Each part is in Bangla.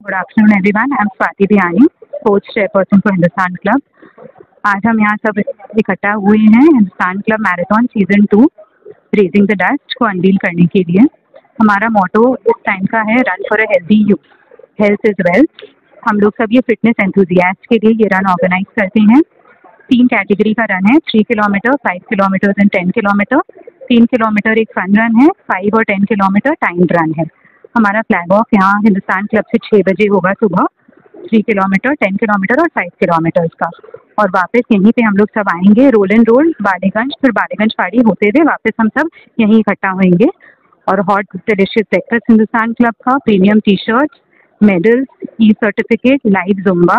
Good afternoon everyone, I am Swati Biyani, coach chairperson for Hindustan club. आज हम यहाँ सब इकट्ठा हुए हैं Hindustan club marathon season 2 raising the dust को अनवील करने के लिए। हमारा मोटो इस टाइम का है run for a healthy youth, health is wealth. हम लोग सब ये फिटनेस एंथुजियास्ट के लिए ये रन ऑर्गेनाइज करते हैं। 3 कैटेगरी का रन है, 3 kilometre, 5 kilometre and 10 kilometre. 3 kilometre एक फन रन है, 5 और 10 किलोमीटर टाइम्ड रन है। हमारा फ्लैग ऑफ यहाँ हिंदुस्तान क्लब से 6 बजे होगा सुबह, 3 किलोमीटर, 10 किलोमीटर और 5 किलोमीटर्स का। और वापस यहीं पे हम लोग सब आएंगे, रोल एंड रोल बालीगंज, फिर बालीगंज पार्टी होते हुए वापस हम सब यहीं इकट्ठा होंगे। और hot delicious breakfast Hindustan club का, प्रीमियम टी शर्ट्स, मेडल्स, ई सर्टिफिकेट, लाइव जुम्बा,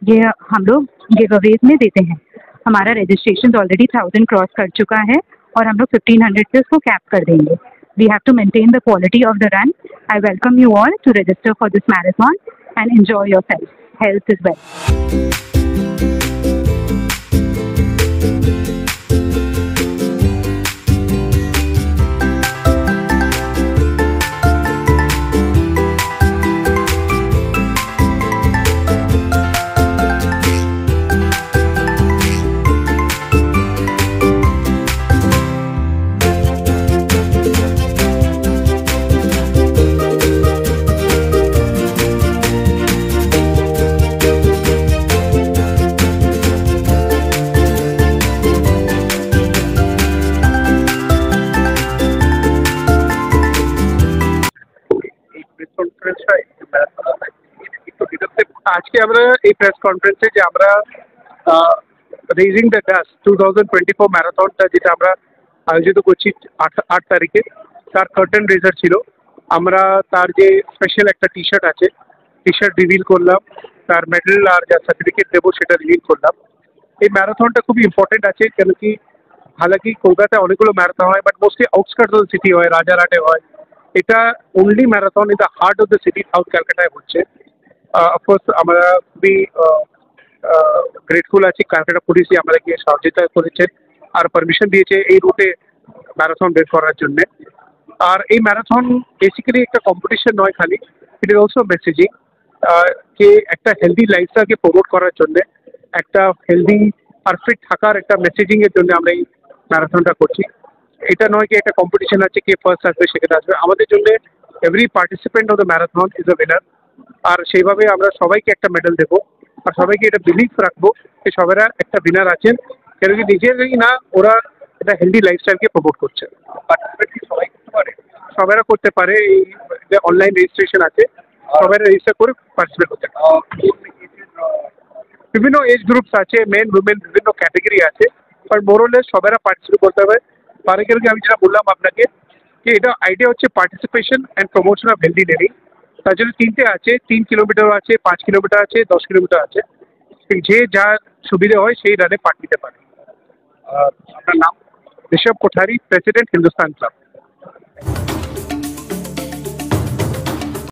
ये हम लोग गिव अवेज में देते हैं। हमारा रजिस्ट्रेशन ऑलरेडी 1000 क्रॉस कर चुका है और हम लोग 1500 से उसको कैप कर देंगे। We have to maintain the quality of the run. I welcome you all to register for this marathon and enjoy yourself. Health is wealth. আজকে আমরা এই প্রেস কনফারেন্সে যে আমরা রেজিং দ্য ডাস্ট 2024 ম্যারাথনটা যেটা আমরা আয়োজিত করছি 8 তারিখে, তার কার্টেন রেজার ছিল। আমরা তার যে স্পেশাল একটা টি শার্ট আছে, টি শার্ট রিভিল করলাম, তার মেডেল আর যা সার্টিফিকেট দেবো সেটা রিভিল করলাম। এই ম্যারাথনটা খুবই ইম্পর্টেন্ট আছে, কেন কি হালাকি কলকাতায় অনেকগুলো ম্যারাথন হয়, but mostly outskirts of the city হয়, রাজারহাটে হয়। এটা only marathon in the heart of the city south ক্যালকাটায় হচ্ছে। অফকোর্স আমরা খুবই গ্রেটফুল আছি, ক্যালকাটা পুলিশই আমাদেরকে সহযোগিতা করেছেন আর পারমিশন দিয়েছে এই রুটে ম্যারাথন বের করার জন্য। আর এই ম্যারাথন বেসিক্যালি একটা কম্পিটিশন নয় খালি, ইট ইজ অলসো মেসেজিং যে একটা হেলদি লাইফস্টাইলকে প্রমোট করার জন্য, একটা হেলদি আর ফিট থাকার একটা মেসেজিংয়ের জন্য আমরা এই ম্যারাথনটা করছি। এটা নয় কি একটা কম্পিটিশন আছে, কে ফার্স্ট আসবে সেখানে আসবে। আমাদের জন্য every participant of the marathon is a winner. আর সেইভাবে আমরা সবাইকে একটা মেডেল দেবো আর সবাইকে এটা বিলিভ রাখবো যে সবাইরা একটা উইনার আছেন, কেন কি নিজেরাই না, ওরা একটা হেলদি লাইফস্টাইলকে প্রমোট করছে। পার্টিসিপেট কি সবাই করতে পারে? সবাইরা করতে পারে। এই যে অনলাইন রেজিস্ট্রেশন আছে, সবাইরা রেজিস্টার করে পার্টিসিপেট করতে পারে। বিভিন্ন এজ গ্রুপস আছে, মেন উইমেন বিভিন্ন ক্যাটেগরি আছে, বাট মোরলেস সবাইরা পার্টিসিপেট করতে হবে পারে। কেন কি আমি যেটা বললাম আপনাকে যে এটা আইডিয়া হচ্ছে participation and promotion of healthy living. তার জন্য 3টে আছে, 3 কিলোমিটার আছে, 5 কিলোমিটার আছে, 10 কিলোমিটার আছে। যে যার সুবিধা হয় সেই রানে পার্ট নিতে পারে। আপনার নাম? Rishabh Kothari, president Hindustan club.